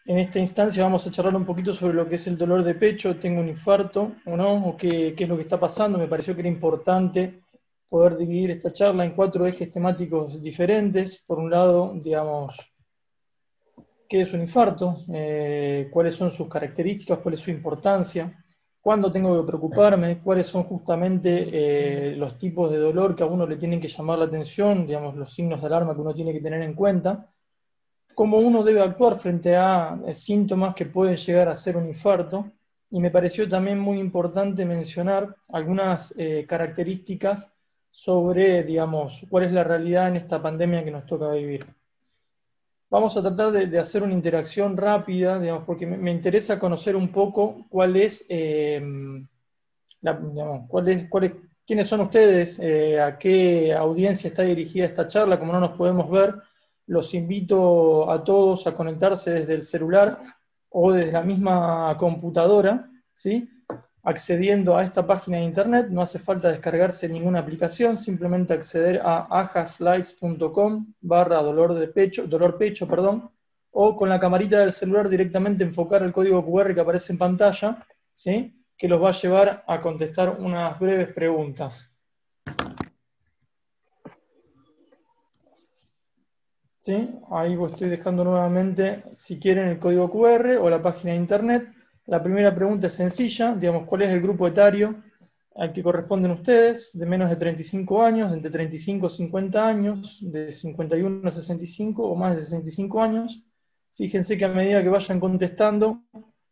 En esta instancia vamos a charlar un poquito sobre lo que es el dolor de pecho, tengo un infarto o no, o qué es lo que está pasando. Me pareció que era importante poder dividir esta charla en 4 ejes temáticos diferentes. Por un lado, digamos, qué es un infarto, cuáles son sus características, cuál es su importancia, cuándo tengo que preocuparme, cuáles son justamente los tipos de dolor que a uno le tienen que llamar la atención, digamos, los signos de alarma que uno tiene que tener en cuenta, cómo uno debe actuar frente a síntomas que pueden llegar a ser un infarto. Y me pareció también muy importante mencionar algunas características sobre, digamos, cuál es la realidad en esta pandemia que nos toca vivir. Vamos a tratar de hacer una interacción rápida, digamos, porque me interesa conocer un poco cuál es, digamos, quiénes son ustedes, a qué audiencia está dirigida esta charla. Como no nos podemos ver, los invito a todos a conectarse desde el celular o desde la misma computadora, ¿sí? Accediendo a esta página de internet. No hace falta descargarse ninguna aplicación, simplemente acceder a dolor pecho, o con la camarita del celular directamente enfocar el código QR que aparece en pantalla, ¿sí? Que los va a llevar a contestar unas breves preguntas. ¿Sí? Ahí vos estoy dejando nuevamente, si quieren, el código QR o la página de internet. La primera pregunta es sencilla, digamos, ¿cuál es el grupo etario al que corresponden ustedes? De menos de 35 años, de entre 35 a 50 años, de 51 a 65 o más de 65 años. Fíjense que a medida que vayan contestando,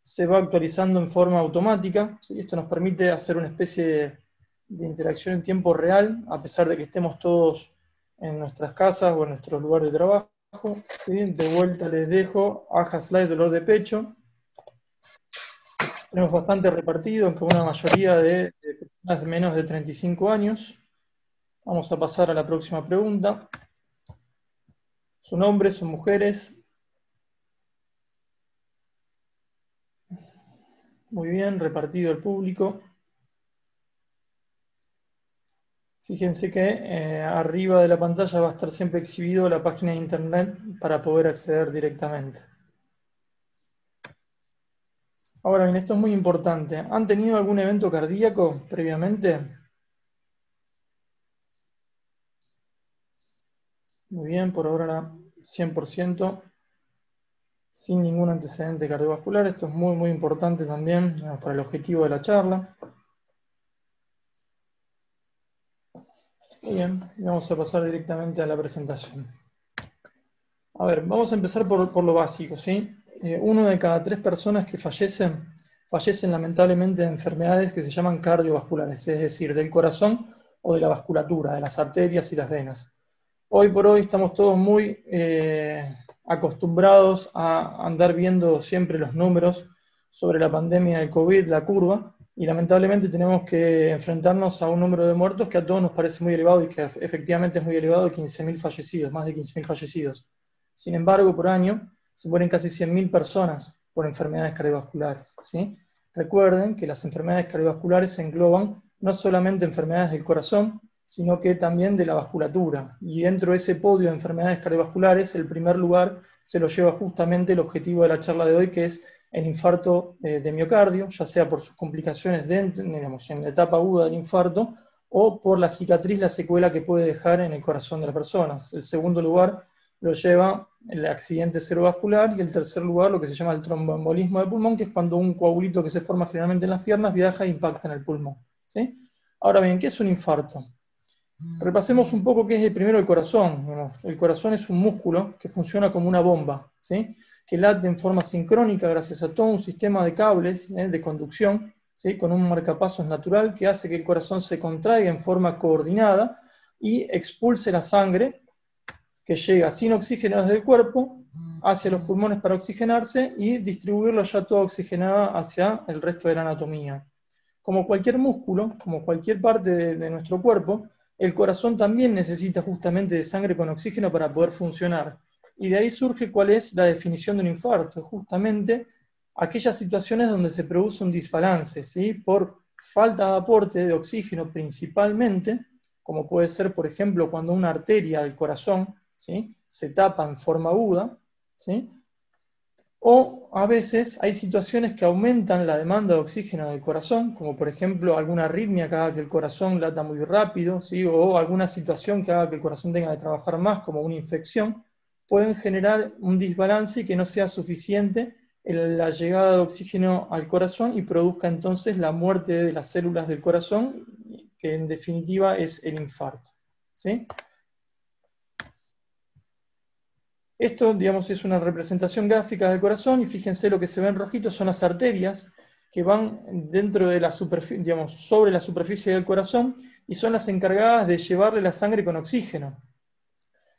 se va actualizando en forma automática, ¿sí? Esto nos permite hacer una especie de interacción en tiempo real, a pesar de que estemos todos en nuestras casas o en nuestro lugar de trabajo. ¿Sí? De vuelta les dejo AJA Slide dolor de pecho. Tenemos bastante repartido, aunque una mayoría de personas de menos de 35 años. Vamos a pasar a la próxima pregunta. ¿Son hombres, son mujeres? Muy bien, repartido el público. Fíjense que arriba de la pantalla va a estar siempre exhibido la página de internet para poder acceder directamente. Ahora bien, esto es muy importante. ¿Han tenido algún evento cardíaco previamente? Muy bien, por ahora 100%, sin ningún antecedente cardiovascular. Esto es muy, muy importante también para el objetivo de la charla. Muy bien, vamos a pasar directamente a la presentación. A ver, vamos a empezar por lo básico, ¿sí? 1 de cada 3 personas que fallecen lamentablemente de enfermedades que se llaman cardiovasculares, es decir, del corazón o de la vasculatura, de las arterias y las venas. Hoy por hoy estamos todos muy acostumbrados a andar viendo siempre los números sobre la pandemia del COVID, la curva, y lamentablemente tenemos que enfrentarnos a un número de muertos que a todos nos parece muy elevado y que efectivamente es muy elevado, de 15.000 fallecidos, más de 15.000 fallecidos. Sin embargo, por año se mueren casi 100.000 personas por enfermedades cardiovasculares, ¿sí? Recuerden que las enfermedades cardiovasculares engloban no solamente enfermedades del corazón, sino que también de la vasculatura. Y dentro de ese podio de enfermedades cardiovasculares, el primer lugar se lo lleva justamente el objetivo de la charla de hoy, que es el infarto de miocardio, ya sea por sus complicaciones digamos, en la etapa aguda del infarto, o por la cicatriz, la secuela que puede dejar en el corazón de las personas. El segundo lugar lo lleva el accidente cerebrovascular, y el tercer lugar lo que se llama el tromboembolismo de pulmón, que es cuando un coagulito que se forma generalmente en las piernas viaja e impacta en el pulmón, ¿sí? Ahora bien, ¿qué es un infarto? Repasemos un poco qué es primero el corazón. El corazón es un músculo que funciona como una bomba, ¿sí? Que late en forma sincrónica gracias a todo un sistema de cables de conducción, ¿sí? Con un marcapasos natural que hace que el corazón se contraiga en forma coordinada y expulse la sangre que llega sin oxígeno desde el cuerpo hacia los pulmones para oxigenarse y distribuirlo ya toda oxigenada hacia el resto de la anatomía. Como cualquier músculo, como cualquier parte de nuestro cuerpo, el corazón también necesita justamente de sangre con oxígeno para poder funcionar. Y de ahí surge cuál es la definición de un infarto, justamente aquellas situaciones donde se produce un desbalance, ¿sí? Por falta de aporte de oxígeno principalmente, como puede ser, por ejemplo, cuando una arteria del corazón, ¿sí? Se tapa en forma aguda, ¿sí? O a veces hay situaciones que aumentan la demanda de oxígeno del corazón, como por ejemplo alguna arritmia que haga que el corazón lata muy rápido, ¿sí? O alguna situación que haga que el corazón tenga que trabajar más, como una infección, pueden generar un desbalance y que no sea suficiente la llegada de oxígeno al corazón y produzca entonces la muerte de las células del corazón, que en definitiva es el infarto, ¿sí? Esto, digamos, es una representación gráfica del corazón y fíjense lo que se ve en rojito son las arterias que van dentro de la superficie, digamos, sobre la superficie del corazón y son las encargadas de llevarle la sangre con oxígeno.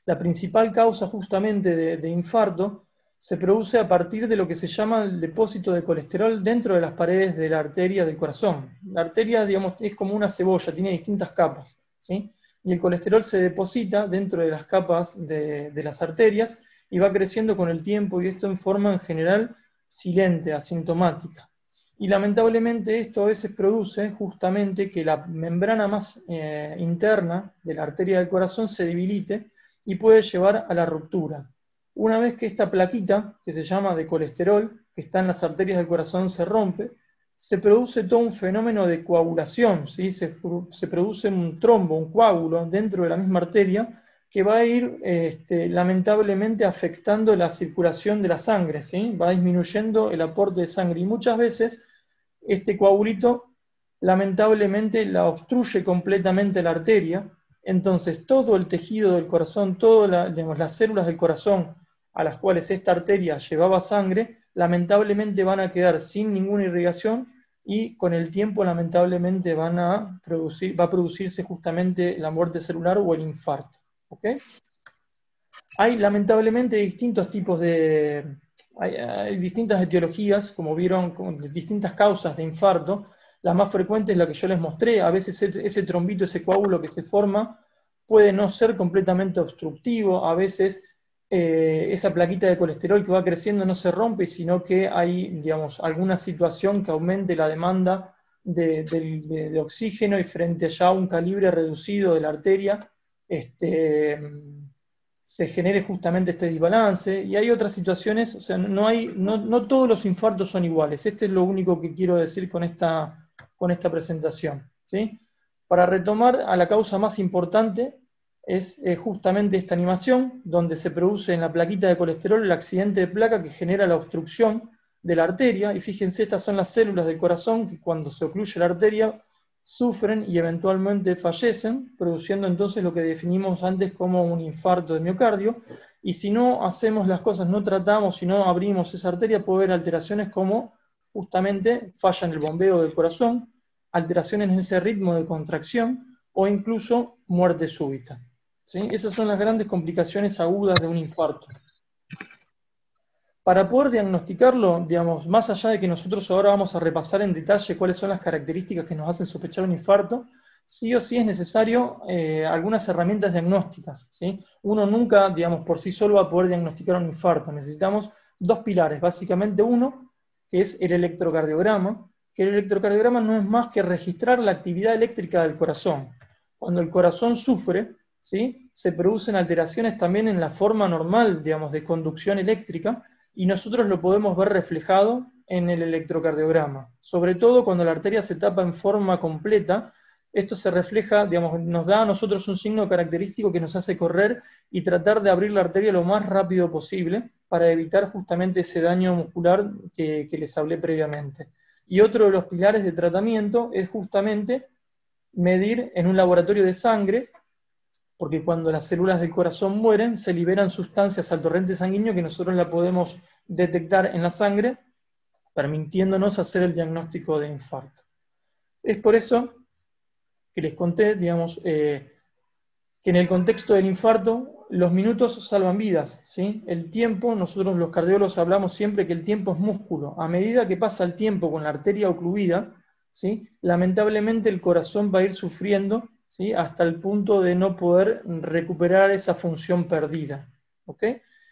La principal causa justamente de infarto se produce a partir de lo que se llama el depósito de colesterol dentro de las paredes de la arteria del corazón. La arteria, digamos, es como una cebolla, tiene distintas capas, ¿sí? Y el colesterol se deposita dentro de las capas de las arterias y va creciendo con el tiempo y esto en forma en general silente, asintomática. Y lamentablemente esto a veces produce justamente que la membrana más interna de la arteria del corazón se debilite y puede llevar a la ruptura. Una vez que esta plaquita, que se llama de colesterol, que está en las arterias del corazón, se rompe, se produce todo un fenómeno de coagulación, ¿sí? Se produce un trombo, un coágulo dentro de la misma arteria que va a ir lamentablemente afectando la circulación de la sangre, ¿sí? Va disminuyendo el aporte de sangre y muchas veces este coagulito lamentablemente la obstruye completamente la arteria. Entonces, todo el tejido del corazón, todas las células del corazón a las cuales esta arteria llevaba sangre, lamentablemente van a quedar sin ninguna irrigación y con el tiempo, lamentablemente, va a producirse justamente la muerte celular o el infarto. ¿Okay? Hay, lamentablemente, distintos tipos de... Hay distintas etiologías, como vieron, con distintas causas de infarto. La más frecuente es la que yo les mostré. A veces ese trombito, ese coágulo que se forma, puede no ser completamente obstructivo. A veces esa plaquita de colesterol que va creciendo no se rompe, sino que hay, digamos, alguna situación que aumente la demanda de oxígeno y frente a ya un calibre reducido de la arteria, se genere justamente este desbalance. Y hay otras situaciones, o sea, no todos los infartos son iguales. Este es lo único que quiero decir con esta presentación, ¿sí? Para retomar a la causa más importante, es justamente esta animación, donde se produce en la plaquita de colesterol el accidente de placa que genera la obstrucción de la arteria, y fíjense, estas son las células del corazón que cuando se ocluye la arteria sufren y eventualmente fallecen, produciendo entonces lo que definimos antes como un infarto de miocardio, y si no hacemos las cosas, no tratamos, si no abrimos esa arteria, puede haber alteraciones como justamente falla en el bombeo del corazón, alteraciones en ese ritmo de contracción o incluso muerte súbita. ¿Sí? Esas son las grandes complicaciones agudas de un infarto. Para poder diagnosticarlo, digamos, más allá de que nosotros ahora vamos a repasar en detalle cuáles son las características que nos hacen sospechar un infarto, sí o sí es necesario algunas herramientas diagnósticas, ¿sí? Uno nunca, digamos, por sí solo va a poder diagnosticar un infarto. Necesitamos dos pilares, básicamente uno, que es el electrocardiograma, que el electrocardiograma no es más que registrar la actividad eléctrica del corazón. Cuando el corazón sufre, ¿sí? Se producen alteraciones también en la forma normal, digamos, de conducción eléctrica, y nosotros lo podemos ver reflejado en el electrocardiograma. Sobre todo cuando la arteria se tapa en forma completa, esto se refleja, digamos, nos da a nosotros un signo característico que nos hace correr y tratar de abrir la arteria lo más rápido posible para evitar justamente ese daño muscular que les hablé previamente. Y otro de los pilares de tratamiento es justamente medir en un laboratorio de sangre, porque cuando las células del corazón mueren, se liberan sustancias al torrente sanguíneo que nosotros la podemos detectar en la sangre, permitiéndonos hacer el diagnóstico de infarto. Es por eso que les conté, digamos, que en el contexto del infarto, los minutos salvan vidas, ¿sí? El tiempo, nosotros los cardiólogos hablamos siempre que el tiempo es músculo. A medida que pasa el tiempo con la arteria ocluida, ¿sí? Lamentablemente el corazón va a ir sufriendo, ¿sí? Hasta el punto de no poder recuperar esa función perdida. ¿Ok?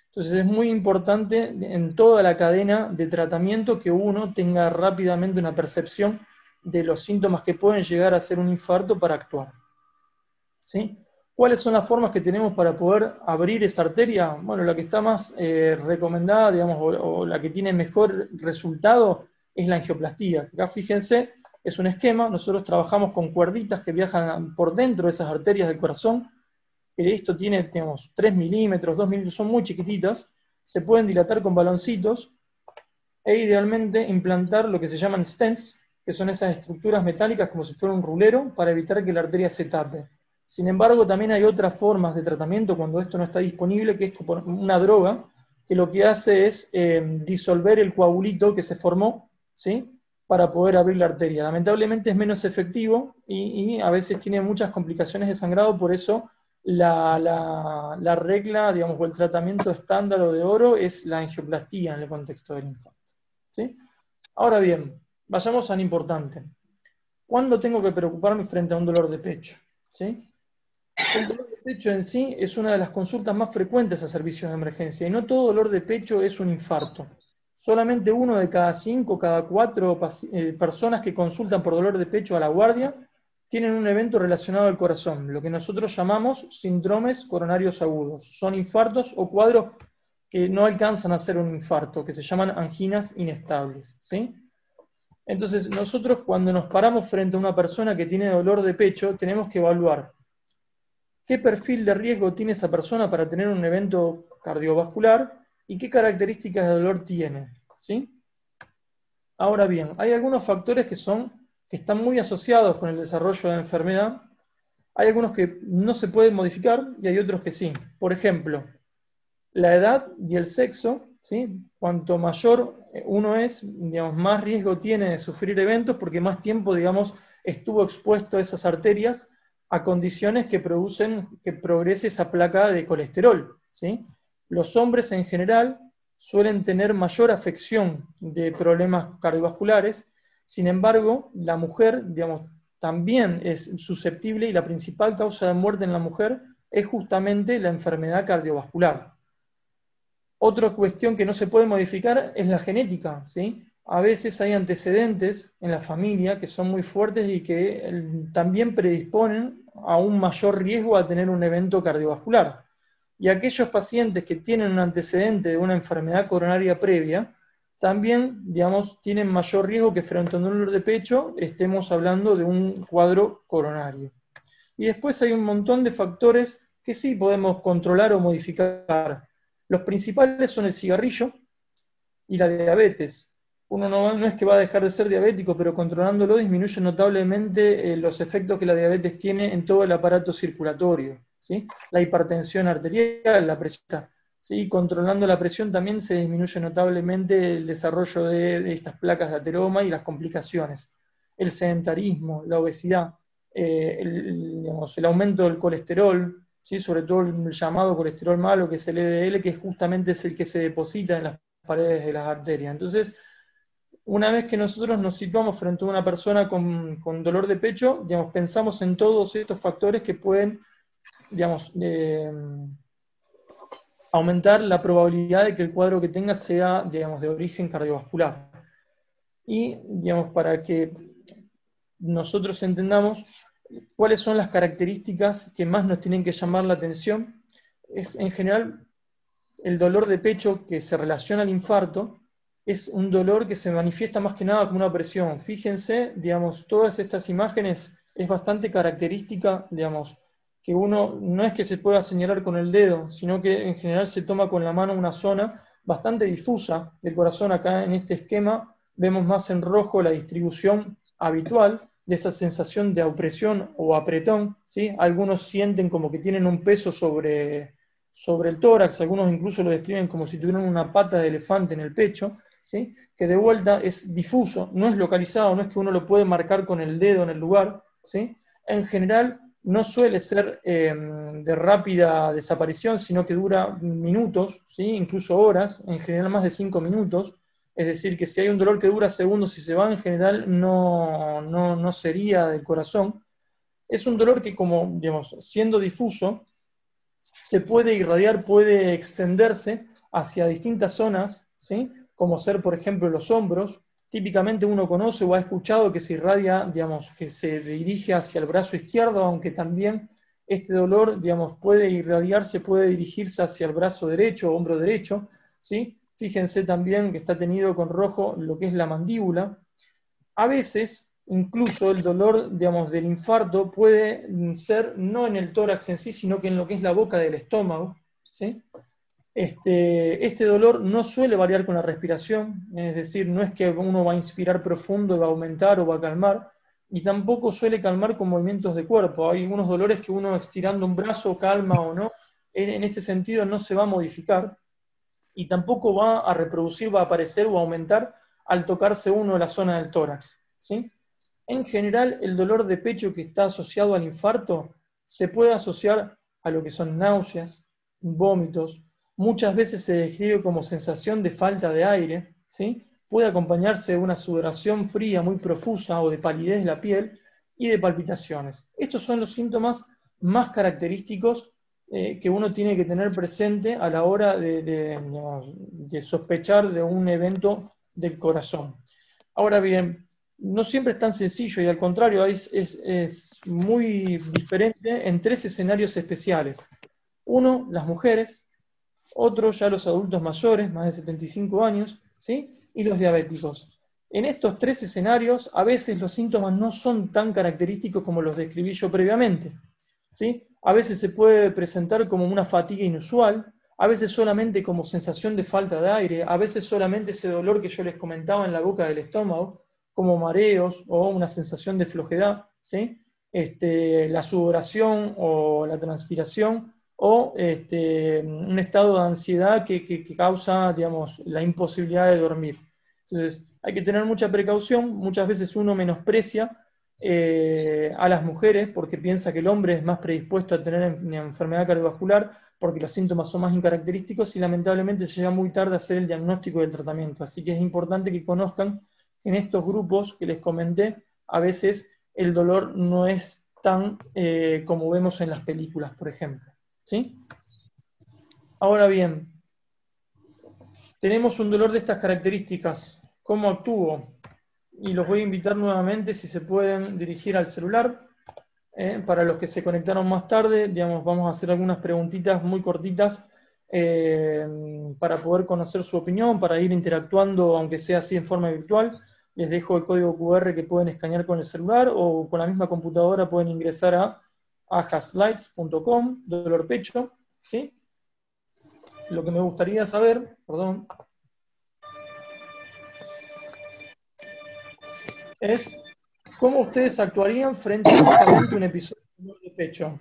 Entonces es muy importante en toda la cadena de tratamiento que uno tenga rápidamente una percepción de los síntomas que pueden llegar a ser un infarto para actuar. ¿Sí? ¿Cuáles son las formas que tenemos para poder abrir esa arteria? Bueno, la que está más recomendada, digamos, o la que tiene mejor resultado es la angioplastía. Acá fíjense, es un esquema, nosotros trabajamos con cuerditas que viajan por dentro de esas arterias del corazón, que esto tiene, digamos, 3 milímetros, 2 milímetros, son muy chiquititas, se pueden dilatar con baloncitos, e idealmente implantar lo que se llaman stents, que son esas estructuras metálicas como si fuera un rulero, para evitar que la arteria se tape. Sin embargo, también hay otras formas de tratamiento cuando esto no está disponible, que es una droga, que lo que hace es disolver el coagulito que se formó, ¿sí?, para poder abrir la arteria. Lamentablemente es menos efectivo y a veces tiene muchas complicaciones de sangrado, por eso la regla, digamos, o el tratamiento estándar o de oro es la angioplastía en el contexto del infarto, ¿sí? Ahora bien, vayamos a lo importante. ¿Cuándo tengo que preocuparme frente a un dolor de pecho? ¿Sí? El dolor de pecho en sí es una de las consultas más frecuentes a servicios de emergencia y no todo dolor de pecho es un infarto. Solamente 1 de cada 5, cada 4 personas que consultan por dolor de pecho a la guardia tienen un evento relacionado al corazón, lo que nosotros llamamos síndromes coronarios agudos. Son infartos o cuadros que no alcanzan a ser un infarto, que se llaman anginas inestables, ¿sí? Entonces, nosotros cuando nos paramos frente a una persona que tiene dolor de pecho, tenemos que evaluar qué perfil de riesgo tiene esa persona para tener un evento cardiovascular y qué características de dolor tiene, ¿sí? Ahora bien, hay algunos factores que están muy asociados con el desarrollo de la enfermedad. Hay algunos que no se pueden modificar y hay otros que sí. Por ejemplo, la edad y el sexo, ¿sí? Cuanto mayor uno es, digamos, más riesgo tiene de sufrir eventos porque más tiempo, digamos, estuvo expuesto a esas arterias a condiciones que producen que progrese esa placa de colesterol, ¿sí? Los hombres en general suelen tener mayor afección de problemas cardiovasculares, sin embargo, la mujer, digamos, también es susceptible y la principal causa de muerte en la mujer es justamente la enfermedad cardiovascular. Otra cuestión que no se puede modificar es la genética, ¿sí? A veces hay antecedentes en la familia que son muy fuertes y que también predisponen a un mayor riesgo a tener un evento cardiovascular. Y aquellos pacientes que tienen un antecedente de una enfermedad coronaria previa, también, digamos, tienen mayor riesgo que frente a un dolor de pecho estemos hablando de un cuadro coronario. Y después hay un montón de factores que sí podemos controlar o modificar. Los principales son el cigarrillo y la diabetes. Uno no es que va a dejar de ser diabético, pero controlándolo disminuye notablemente los efectos que la diabetes tiene en todo el aparato circulatorio, ¿sí? La hipertensión arterial, la presión, ¿sí? Controlando la presión también se disminuye notablemente el desarrollo de estas placas de ateroma y las complicaciones. El sedentarismo, la obesidad, digamos, el aumento del colesterol, ¿sí? Sobre todo el llamado colesterol malo, que es el LDL, que justamente es el que se deposita en las paredes de las arterias. Entonces, una vez que nosotros nos situamos frente a una persona con dolor de pecho, digamos, pensamos en todos estos factores que pueden, digamos, aumentar la probabilidad de que el cuadro que tenga sea, digamos, de origen cardiovascular. Y, digamos, para que nosotros entendamos cuáles son las características que más nos tienen que llamar la atención, es en general el dolor de pecho que se relaciona al infarto, es un dolor que se manifiesta más que nada como una presión. Fíjense, digamos, todas estas imágenes es bastante característica, digamos, que uno no es que se pueda señalar con el dedo, sino que en general se toma con la mano una zona bastante difusa del corazón. Acá en este esquema vemos más en rojo la distribución habitual de esa sensación de opresión o apretón, ¿sí? Algunos sienten como que tienen un peso sobre el tórax, algunos incluso lo describen como si tuvieran una pata de elefante en el pecho, ¿sí? Que de vuelta es difuso, no es localizado, no es que uno lo puede marcar con el dedo en el lugar, ¿sí? En general no suele ser de rápida desaparición, sino que dura minutos, ¿sí? Incluso horas, en general más de 5 minutos, es decir, que si hay un dolor que dura segundos y se va, en general no sería del corazón. Es un dolor que, como, digamos, siendo difuso, se puede irradiar, puede extenderse hacia distintas zonas, ¿sí? Como ser, por ejemplo, los hombros. Típicamente uno conoce o ha escuchado que se irradia, digamos, que se dirige hacia el brazo izquierdo, aunque también Este dolor, digamos, puede irradiarse, puede dirigirse hacia el brazo derecho, hombro derecho, ¿sí? Fíjense también que está tenido con rojo lo que es la mandíbula. A veces, incluso el dolor, digamos, del infarto puede ser no en el tórax en sí, sino que en lo que es la boca del estómago, ¿sí? Este dolor no suele variar con la respiración, es decir, no es que uno va a inspirar profundo y va a aumentar o va a calmar, y tampoco suele calmar con movimientos de cuerpo. Hay algunos dolores que uno estirando un brazo calma o no, en este sentido no se va a modificar, y tampoco va a reproducir, va a aparecer o aumentar al tocarse uno la zona del tórax, ¿sí? En general, el dolor de pecho que está asociado al infarto se puede asociar a lo que son náuseas, vómitos, muchas veces se describe como sensación de falta de aire, ¿sí? Puede acompañarse de una sudoración fría muy profusa o de palidez de la piel y de palpitaciones. Estos son los síntomas más característicos que uno tiene que tener presente a la hora digamos, de sospechar de un evento del corazón. Ahora bien, no siempre es tan sencillo y al contrario es muy diferente en tres escenarios especiales. Uno, las mujeres; otro, ya los adultos mayores, más de 75 años, ¿sí? Y los diabéticos. En estos tres escenarios, a veces los síntomas no son tan característicos como los describí yo previamente, ¿sí? A veces se puede presentar como una fatiga inusual, a veces solamente como sensación de falta de aire, a veces solamente ese dolor que yo les comentaba en la boca del estómago, como mareos o una sensación de flojedad, ¿sí? La sudoración o la transpiración, o un estado de ansiedad que causa, digamos, la imposibilidad de dormir. Entonces, hay que tener mucha precaución. Muchas veces uno menosprecia a las mujeres porque piensa que el hombre es más predispuesto a tener una enfermedad cardiovascular porque los síntomas son más incaracterísticos y lamentablemente se llega muy tarde a hacer el diagnóstico y el tratamiento. Así que es importante que conozcan que en estos grupos que les comenté, a veces el dolor no es tan como vemos en las películas, por ejemplo, ¿sí? Ahora bien, tenemos un dolor de estas características. ¿Cómo actúo? Y los voy a invitar nuevamente, si se pueden dirigir al celular. Para los que se conectaron más tarde, digamos, vamos a hacer algunas preguntitas muy cortitas para poder conocer su opinión, para ir interactuando, aunque sea así en forma virtual. Les dejo el código QR que pueden escanear con el celular o con la misma computadora pueden ingresar a ajaslights.com, dolor pecho, ¿sí? Lo que me gustaría saber, perdón, es cómo ustedes actuarían frente a justamente un episodio de dolor de pecho.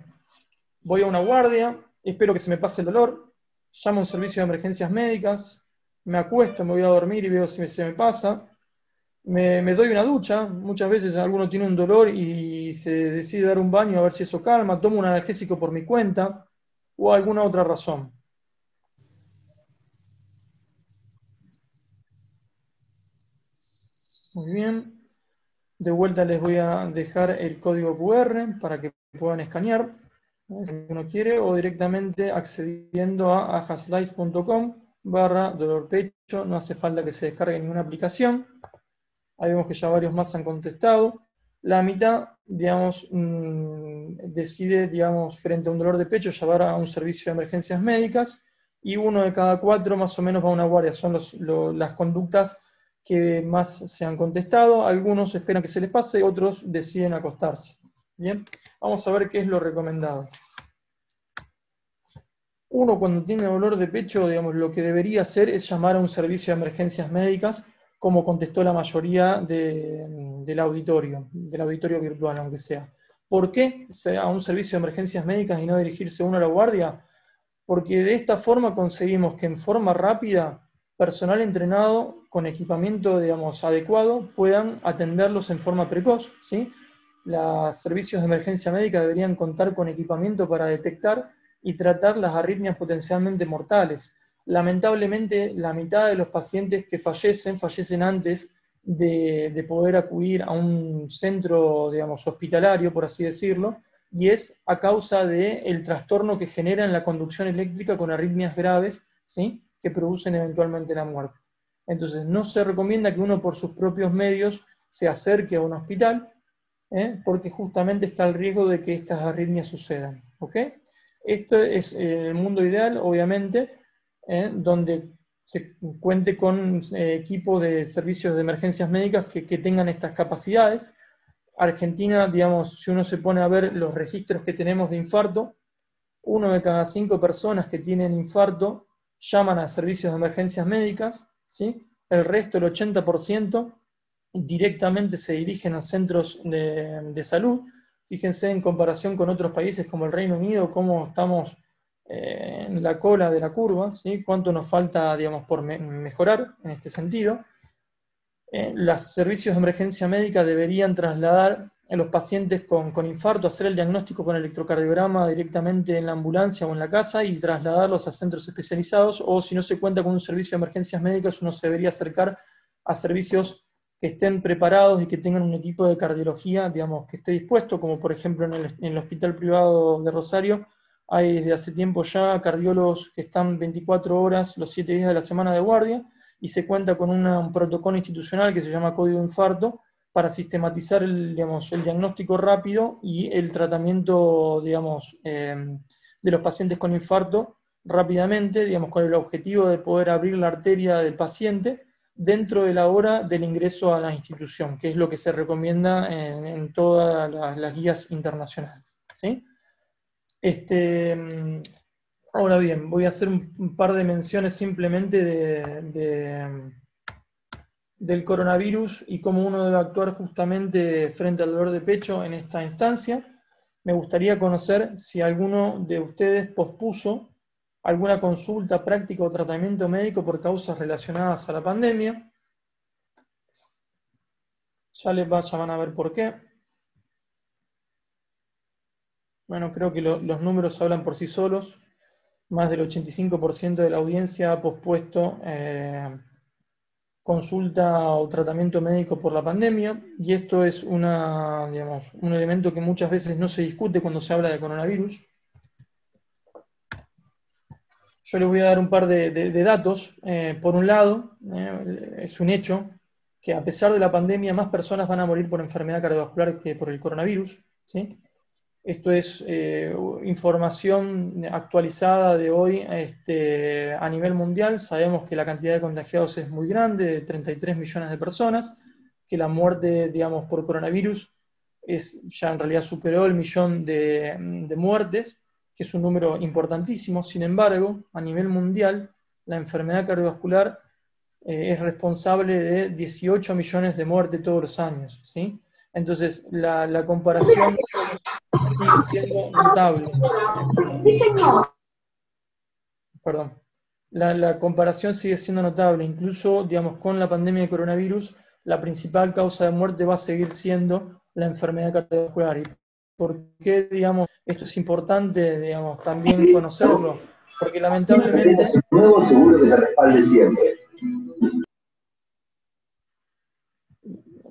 Voy a una guardia, espero que se me pase el dolor, llamo a un servicio de emergencias médicas, me acuesto, me voy a dormir y veo si se me pasa, me doy una ducha, muchas veces alguno tiene un dolor y se decide dar un baño a ver si eso calma, tomo un analgésico por mi cuenta o alguna otra razón. Muy bien. De vuelta les voy a dejar el código QR para que puedan escanear, si uno quiere, o directamente accediendo a ajaslights.com/dolorpecho. No hace falta que se descargue ninguna aplicación. Ahí vemos que ya varios más han contestado. La mitad, digamos, decide, digamos, frente a un dolor de pecho, llevar a un servicio de emergencias médicas, y uno de cada cuatro más o menos va a una guardia. Son las conductas que más se han contestado. Algunos esperan que se les pase, otros deciden acostarse. Bien, vamos a ver qué es lo recomendado. Uno, cuando tiene dolor de pecho, digamos, lo que debería hacer es llamar a un servicio de emergencias médicas, como contestó la mayoría del auditorio virtual, aunque sea. ¿Por qué a un servicio de emergencias médicas y no dirigirse uno a la guardia? Porque de esta forma conseguimos que en forma rápida, personal entrenado con equipamiento, digamos, adecuado, puedan atenderlos en forma precoz, ¿sí? Los servicios de emergencia médica deberían contar con equipamiento para detectar y tratar las arritmias potencialmente mortales. Lamentablemente, la mitad de los pacientes que fallecen antes de poder acudir a un centro, digamos, hospitalario, por así decirlo, y es a causa del trastorno que genera en la conducción eléctrica con arritmias graves, ¿sí? Que producen eventualmente la muerte. Entonces, no se recomienda que uno por sus propios medios se acerque a un hospital, porque justamente está el riesgo de que estas arritmias sucedan. ¿ok? Esto es el mundo ideal, obviamente, donde se cuente con equipos de servicios de emergencias médicas que tengan estas capacidades. Argentina, digamos, si uno se pone a ver los registros que tenemos de infarto, 1 de cada 5 personas que tienen infarto llaman a servicios de emergencias médicas, ¿sí? El resto, el 80%, directamente se dirigen a centros de salud. Fíjense en comparación con otros países como el Reino Unido, cómo estamos en la cola de la curva, ¿sí? Cuánto nos falta, digamos, por mejorar en este sentido. Los servicios de emergencia médica deberían trasladar a los pacientes con infarto, hacer el diagnóstico con electrocardiograma directamente en la ambulancia o en la casa y trasladarlos a centros especializados, o si no se cuenta con un servicio de emergencias médicas, uno se debería acercar a servicios que estén preparados y que tengan un equipo de cardiología, digamos, que esté dispuesto, como por ejemplo en el Hospital Privado de Rosario, hay desde hace tiempo ya cardiólogos que están 24 horas, los 7 días de la semana de guardia, y se cuenta con un protocolo institucional que se llama Código de Infarto para sistematizar digamos, el diagnóstico rápido y el tratamiento, digamos, de los pacientes con infarto rápidamente, digamos, con el objetivo de poder abrir la arteria del paciente dentro de la hora del ingreso a la institución, que es lo que se recomienda en todas las guías internacionales, ¿sí? Ahora bien, voy a hacer un par de menciones simplemente del coronavirus y cómo uno debe actuar justamente frente al dolor de pecho en esta instancia. Me gustaría conocer si alguno de ustedes pospuso alguna consulta, práctica o tratamiento médico por causas relacionadas a la pandemia. Ya van a ver por qué. Bueno, creo que los números hablan por sí solos. Más del 85% de la audiencia ha pospuesto consulta o tratamiento médico por la pandemia, y esto es digamos, un elemento que muchas veces no se discute cuando se habla de coronavirus. Yo les voy a dar un par de datos. Por un lado, es un hecho que a pesar de la pandemia, más personas van a morir por enfermedad cardiovascular que por el coronavirus, ¿sí? Esto es información actualizada de hoy a nivel mundial. Sabemos que la cantidad de contagiados es muy grande, de 33 millones de personas, que la muerte, digamos, por coronavirus ya en realidad superó el millón de muertes, que es un número importantísimo. Sin embargo, a nivel mundial, la enfermedad cardiovascular es responsable de 18 millones de muertes todos los años, ¿sí? Entonces, la comparación sigue siendo notable. Perdón. La comparación sigue siendo notable. Incluso, digamos, con la pandemia de coronavirus, la principal causa de muerte va a seguir siendo la enfermedad cardiovascular. ¿Y por qué, digamos, esto es importante, digamos, también conocerlo? Porque lamentablemente... Nuevo seguro que te respalde siempre.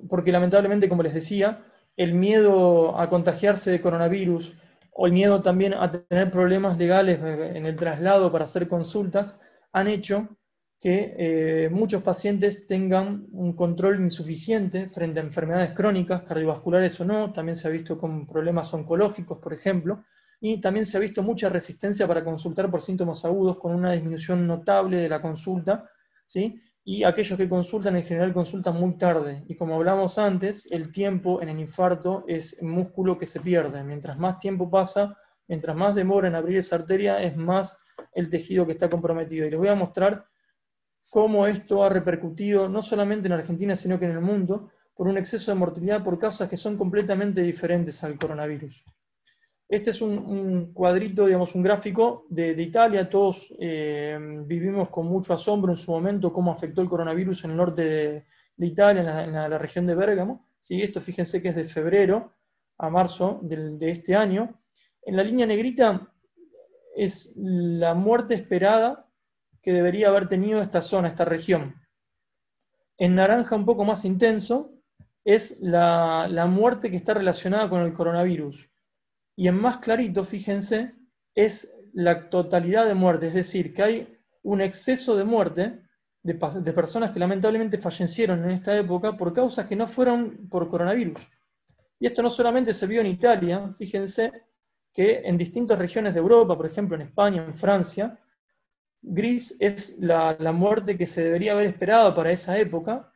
Porque lamentablemente, como les decía, el miedo a contagiarse de coronavirus o el miedo también a tener problemas legales en el traslado para hacer consultas han hecho que muchos pacientes tengan un control insuficiente frente a enfermedades crónicas, cardiovasculares o no. También se ha visto con problemas oncológicos, por ejemplo, y también se ha visto mucha resistencia para consultar por síntomas agudos, con una disminución notable de la consulta, ¿sí? Y aquellos que consultan en general consultan muy tarde. Y como hablamos antes, el tiempo en el infarto es músculo que se pierde. Mientras más tiempo pasa, mientras más demora en abrir esa arteria, es más el tejido que está comprometido. Y les voy a mostrar cómo esto ha repercutido no solamente en Argentina, sino que en el mundo, por un exceso de mortalidad por causas que son completamente diferentes al coronavirus. Este es un cuadrito, digamos, un gráfico de Italia. Todos vivimos con mucho asombro en su momento cómo afectó el coronavirus en el norte de Italia, en la región de Bérgamo. ¿Sí? Esto, fíjense que es de febrero a marzo de este año. En la línea negrita es la muerte esperada que debería haber tenido esta zona, esta región. En naranja, un poco más intenso, es la muerte que está relacionada con el coronavirus. Y en más clarito, fíjense, es la totalidad de muerte, es decir, que hay un exceso de muerte de personas que lamentablemente fallecieron en esta época por causas que no fueron por coronavirus. Y esto no solamente se vio en Italia, fíjense que en distintas regiones de Europa, por ejemplo en España, en Francia, gris es la muerte que se debería haber esperado para esa época,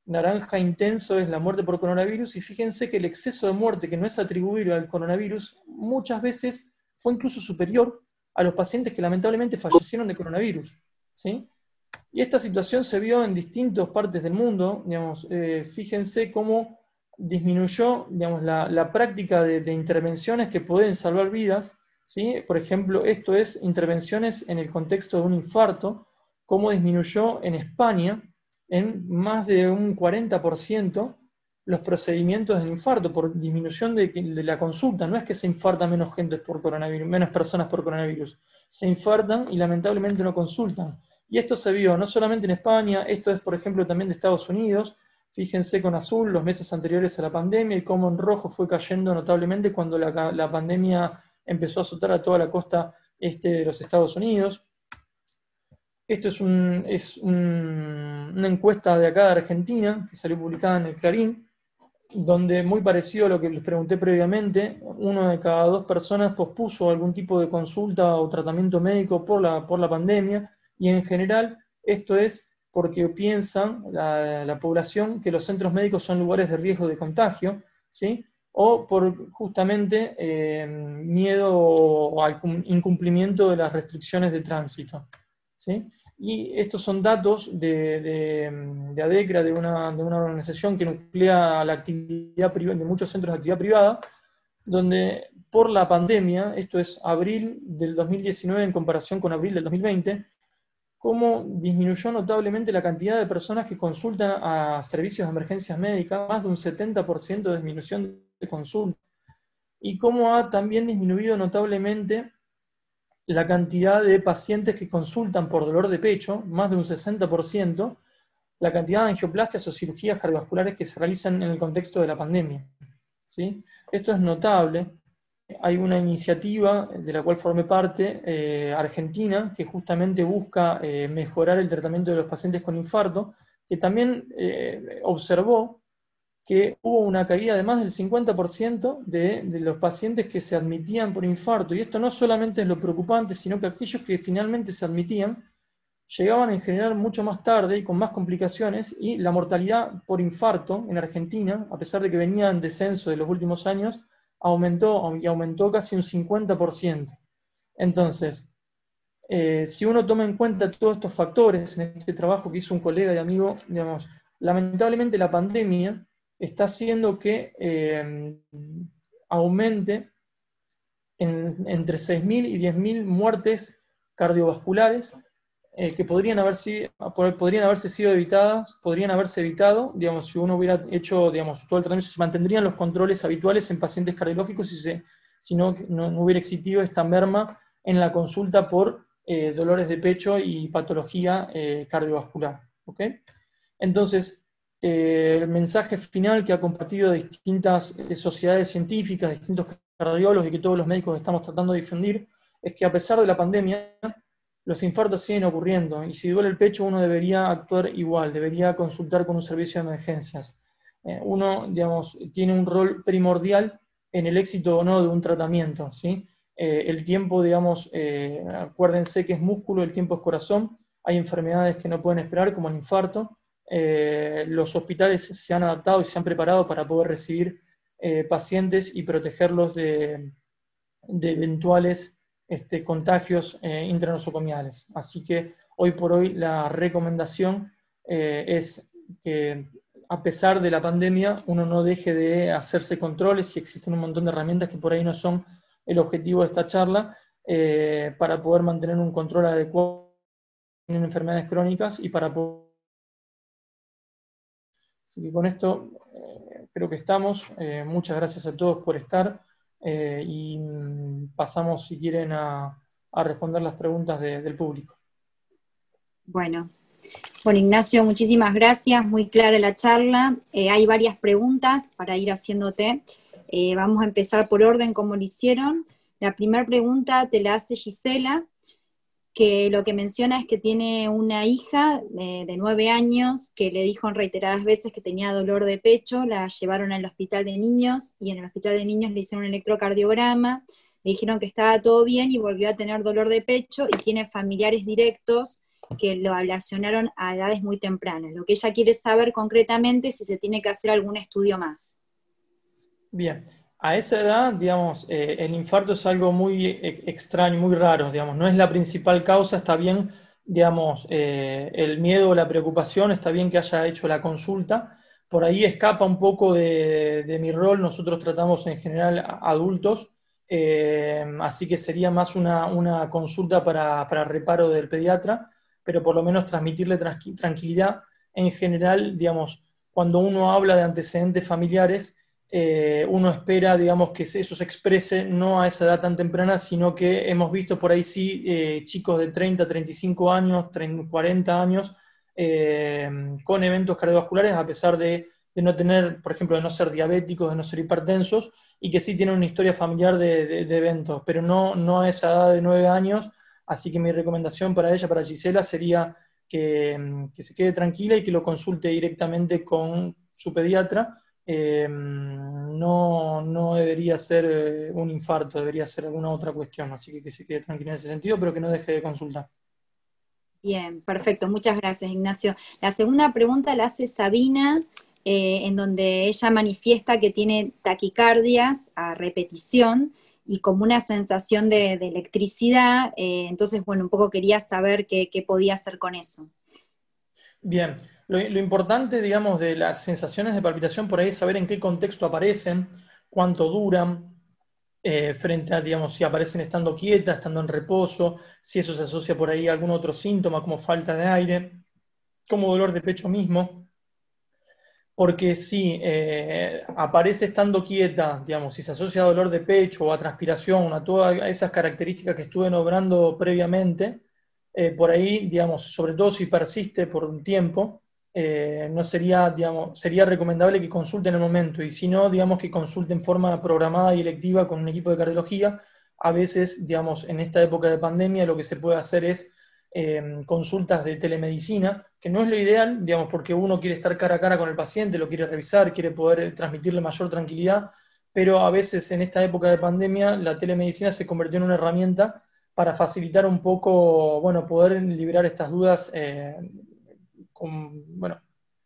naranja intenso es la muerte por coronavirus, y fíjense que el exceso de muerte que no es atribuible al coronavirus muchas veces fue incluso superior a los pacientes que lamentablemente fallecieron de coronavirus, ¿sí? Y esta situación se vio en distintas partes del mundo, digamos, fíjense cómo disminuyó, digamos, la práctica de intervenciones que pueden salvar vidas, ¿sí? Por ejemplo, esto es intervenciones en el contexto de un infarto, cómo disminuyó en España en más de un 40% los procedimientos del infarto por disminución de la consulta. No es que se infarta menos gente por coronavirus, menos personas por coronavirus, se infartan y lamentablemente no consultan. Y esto se vio no solamente en España, esto es, por ejemplo, también de Estados Unidos. Fíjense con azul los meses anteriores a la pandemia y cómo en rojo fue cayendo notablemente cuando la pandemia empezó a azotar a toda la costa este de los Estados Unidos. Esto es una encuesta de acá de Argentina, que salió publicada en el Clarín, donde, muy parecido a lo que les pregunté previamente, 1 de cada 2 personas pospuso algún tipo de consulta o tratamiento médico por la pandemia, y en general esto es porque piensan la población que los centros médicos son lugares de riesgo de contagio, ¿sí? O por justamente miedo al incumplimiento de las restricciones de tránsito, ¿sí? Y estos son datos de ADECRA, de una organización que nuclea la actividad privada, de muchos centros de actividad privada, donde por la pandemia, esto es abril del 2019 en comparación con abril del 2020, cómo disminuyó notablemente la cantidad de personas que consultan a servicios de emergencias médicas, más de un 70% de disminución de consultas, y cómo ha también disminuido notablemente la cantidad de pacientes que consultan por dolor de pecho, más de un 60%, la cantidad de angioplastias o cirugías cardiovasculares que se realizan en el contexto de la pandemia, ¿sí? Esto es notable. Hay una iniciativa de la cual formé parte, argentina, que justamente busca mejorar el tratamiento de los pacientes con infarto, que también observó que hubo una caída de más del 50% de los pacientes que se admitían por infarto. Y esto no solamente es lo preocupante, sino que aquellos que finalmente se admitían llegaban en general mucho más tarde y con más complicaciones, y la mortalidad por infarto en Argentina, a pesar de que venía en descenso de los últimos años, aumentó casi un 50%. Entonces, si uno toma en cuenta todos estos factores en este trabajo que hizo un colega y amigo, digamos, lamentablemente la pandemia está haciendo que aumente entre 6.000 y 10.000 muertes cardiovasculares que podrían haberse sido evitadas, podrían haberse evitado, digamos, si uno hubiera hecho, digamos, todo el tratamiento, se mantendrían los controles habituales en pacientes cardiológicos si no hubiera existido esta merma en la consulta por dolores de pecho y patología cardiovascular. ¿Okay? Entonces, el mensaje final que ha compartido distintas sociedades científicas, distintos cardiólogos y que todos los médicos estamos tratando de difundir, es que a pesar de la pandemia, los infartos siguen ocurriendo, y si duele el pecho uno debería actuar igual, debería consultar con un servicio de emergencias. Uno, digamos, tiene un rol primordial en el éxito o no de un tratamiento, ¿sí? El tiempo, digamos, acuérdense que es músculo, el tiempo es corazón, hay enfermedades que no pueden esperar, como el infarto. Los hospitales se han adaptado y se han preparado para poder recibir pacientes y protegerlos de eventuales contagios intranosocomiales. Así que hoy por hoy la recomendación es que, a pesar de la pandemia, uno no deje de hacerse controles, y existen un montón de herramientas que por ahí no son el objetivo de esta charla, para poder mantener un control adecuado en enfermedades crónicas y para poder... Así que con esto creo que estamos. Muchas gracias a todos por estar, y pasamos, si quieren, a responder las preguntas del público. Bueno, Ignacio, muchísimas gracias, muy clara la charla. Hay varias preguntas para ir haciéndote. Vamos a empezar por orden como lo hicieron. La primera pregunta te la hace Gisela, que lo que menciona es que tiene una hija de 9 años que le dijo en reiteradas veces que tenía dolor de pecho, la llevaron al hospital de niños, y en el hospital de niños le hicieron un electrocardiograma, le dijeron que estaba todo bien y volvió a tener dolor de pecho y tiene familiares directos que lo relacionaron a edades muy tempranas. Lo que ella quiere saber concretamente es si se tiene que hacer algún estudio más. Bien, a esa edad, digamos, el infarto es algo muy extraño, muy raro, digamos, no es la principal causa, está bien, digamos, el miedo o la preocupación, está bien que haya hecho la consulta, por ahí escapa un poco de mi rol, nosotros tratamos en general a adultos, así que sería más una consulta para reparo del pediatra, pero por lo menos transmitirle tranquilidad. En general, digamos, cuando uno habla de antecedentes familiares, uno espera, digamos, que eso se exprese no a esa edad tan temprana, sino que hemos visto por ahí sí chicos de 30, 35 años, 30, 40 años, con eventos cardiovasculares, a pesar de no tener, por ejemplo, de no ser diabéticos, de no ser hipertensos, y que sí tienen una historia familiar de eventos, pero no a esa edad de 9 años, así que mi recomendación para ella, para Gisela, sería que se quede tranquila y que lo consulte directamente con su pediatra. No debería ser un infarto, debería ser alguna otra cuestión, así que se quede tranquilo en ese sentido, pero que no deje de consultar. Bien, perfecto, muchas gracias, Ignacio. La segunda pregunta la hace Sabina, en donde ella manifiesta que tiene taquicardias a repetición y como una sensación de electricidad, entonces, bueno, un poco quería saber qué podía hacer con eso. Bien, lo importante, digamos, de las sensaciones de palpitación por ahí es saber en qué contexto aparecen, cuánto duran, frente a, digamos, si aparecen estando quietas, estando en reposo, si eso se asocia por ahí a algún otro síntoma como falta de aire, como dolor de pecho mismo. Porque si aparece estando quieta, digamos, si se asocia a dolor de pecho o a transpiración, a todas esas características que estuve nombrando previamente, por ahí, digamos, sobre todo si persiste por un tiempo, no sería, digamos, sería recomendable que consulten en el momento, y si no, digamos, que consulten en forma programada y electiva con un equipo de cardiología. A veces, digamos, en esta época de pandemia lo que se puede hacer es consultas de telemedicina, que no es lo ideal, digamos, porque uno quiere estar cara a cara con el paciente, lo quiere revisar, quiere poder transmitirle mayor tranquilidad, pero a veces en esta época de pandemia la telemedicina se convirtió en una herramienta para facilitar un poco, bueno, poder liberar estas dudas, bueno,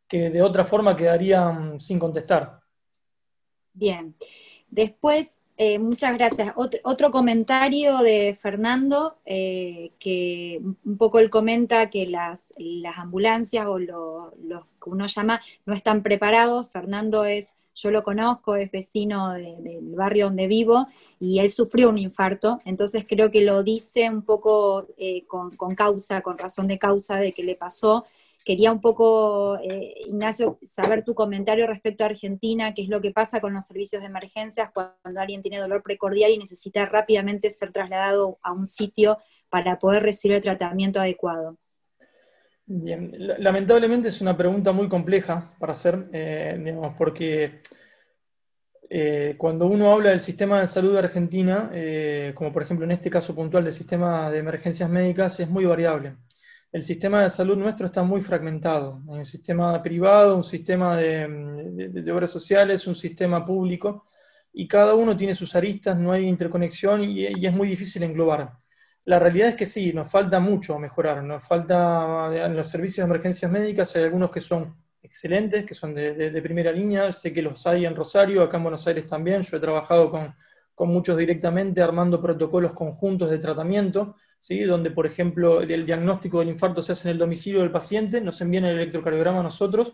que de otra forma quedarían sin contestar. Bien. Después, muchas gracias. Otro comentario de Fernando, que un poco él comenta que las ambulancias o los que uno llama no están preparados. Fernando yo lo conozco, es vecino del barrio donde vivo y él sufrió un infarto, entonces creo que lo dice un poco con causa, con razón de causa de que le pasó. Quería un poco, Ignacio, saber tu comentario respecto a Argentina, qué es lo que pasa con los servicios de emergencias cuando alguien tiene dolor precordial y necesita rápidamente ser trasladado a un sitio para poder recibir el tratamiento adecuado. Bien, lamentablemente es una pregunta muy compleja para hacer, digamos, porque cuando uno habla del sistema de salud de Argentina, como por ejemplo en este caso puntual del sistema de emergencias médicas, es muy variable. El sistema de salud nuestro está muy fragmentado. Hay un sistema privado, un sistema de obras sociales, un sistema público, y cada uno tiene sus aristas, no hay interconexión y es muy difícil englobar. La realidad es que sí, nos falta mucho mejorar, nos falta en los servicios de emergencias médicas, hay algunos que son excelentes, que son de primera línea, sé que los hay en Rosario, acá en Buenos Aires también, yo he trabajado con muchos directamente armando protocolos conjuntos de tratamiento, ¿sí? Donde por ejemplo el diagnóstico del infarto se hace en el domicilio del paciente, nos envían el electrocardiograma a nosotros,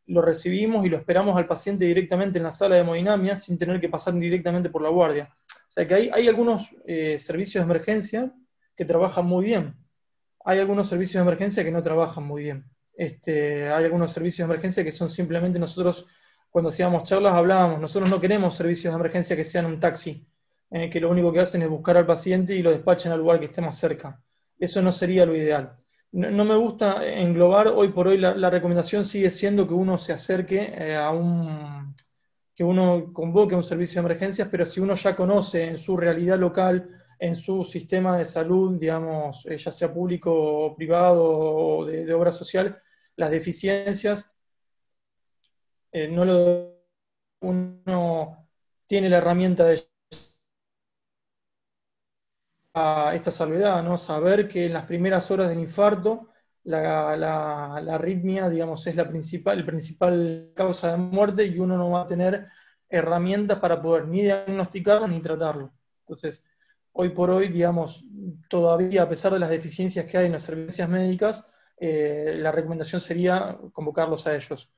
lo recibimos y lo esperamos al paciente directamente en la sala de hemodinamia sin tener que pasar directamente por la guardia. O sea que hay algunos servicios de emergencia que trabajan muy bien. Hay algunos servicios de emergencia que no trabajan muy bien. Hay algunos servicios de emergencia que son simplemente nosotros, cuando hacíamos charlas, hablábamos, nosotros no queremos servicios de emergencia que sean un taxi, que lo único que hacen es buscar al paciente y lo despachen al lugar que esté más cerca. Eso no sería lo ideal. No me gusta englobar, hoy por hoy la recomendación sigue siendo que uno se acerque que uno convoque un servicio de emergencias, pero si uno ya conoce en su realidad local, en su sistema de salud, digamos, ya sea público o privado o de obra social, las deficiencias, no lo, uno tiene la herramienta de a esta salvedad, ¿no? Saber que en las primeras horas del infarto la arritmia, digamos, es el principal causa de muerte y uno no va a tener herramientas para poder ni diagnosticarlo ni tratarlo. Entonces, hoy por hoy, digamos, todavía a pesar de las deficiencias que hay en las servicios médicas, la recomendación sería convocarlos a ellos.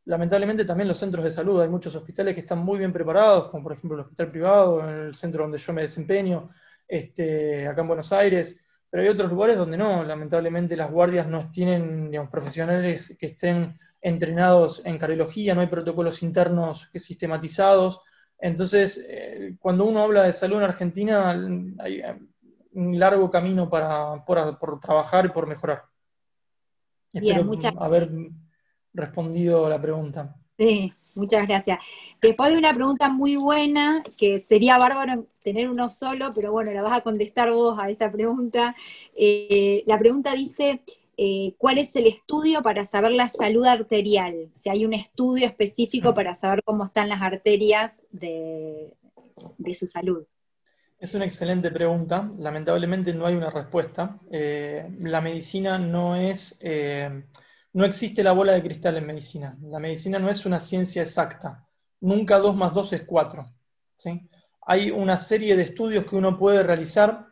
Lamentablemente también los centros de salud, hay muchos hospitales que están muy bien preparados, como por ejemplo el hospital privado, en el centro donde yo me desempeño, acá en Buenos Aires, pero hay otros lugares donde no, lamentablemente las guardias no tienen, digamos, profesionales que estén entrenados en cardiología, no hay protocolos internos sistematizados. Entonces, cuando uno habla de salud en Argentina, hay un largo camino por trabajar y por mejorar. Bien, Espero haber respondido la pregunta. sí, muchas gracias. Después hay una pregunta muy buena, que sería bárbaro tener uno solo, pero bueno, la vas a contestar vos a esta pregunta. La pregunta dice, ¿cuál es el estudio para saber la salud arterial? Si hay un estudio específico para saber cómo están las arterias de su salud. Es una excelente pregunta. Lamentablemente no hay una respuesta. La medicina no es... no existe la bola de cristal en medicina. La medicina no es una ciencia exacta. Nunca 2 más 2 es 4. ¿Sí? Hay una serie de estudios que uno puede realizar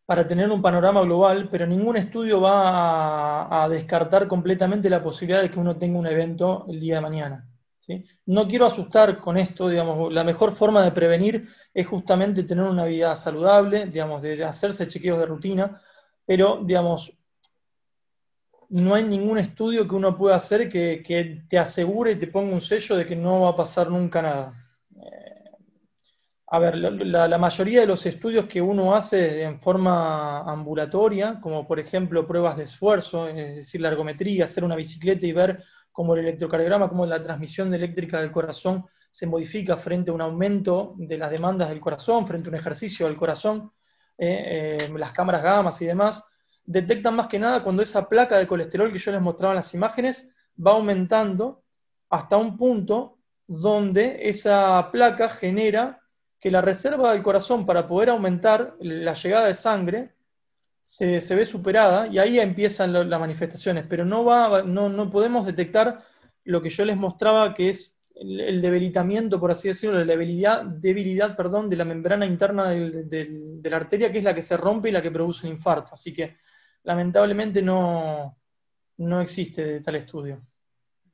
para tener un panorama global, pero ningún estudio va a descartar completamente la posibilidad de que uno tenga un evento el día de mañana. ¿Sí? No quiero asustar con esto, digamos, la mejor forma de prevenir es justamente tener una vida saludable, digamos, de hacerse chequeos de rutina, pero, digamos, no hay ningún estudio que uno pueda hacer que te asegure y te ponga un sello de que no va a pasar nunca nada. A ver, la mayoría de los estudios que uno hace en forma ambulatoria, como por ejemplo pruebas de esfuerzo, es decir, la ergometría, hacer una bicicleta y ver cómo el electrocardiograma, cómo la transmisión eléctrica del corazón se modifica frente a un aumento de las demandas del corazón, frente a un ejercicio del corazón, las cámaras gamas y demás, detectan más que nada cuando esa placa de colesterol que yo les mostraba en las imágenes va aumentando hasta un punto donde esa placa genera que la reserva del corazón para poder aumentar la llegada de sangre se ve superada y ahí empiezan las manifestaciones, pero no podemos detectar lo que yo les mostraba que es el debilitamiento, por así decirlo, la debilidad, perdón, de la membrana interna de la arteria, que es la que se rompe y la que produce un infarto. Así que lamentablemente no existe tal estudio.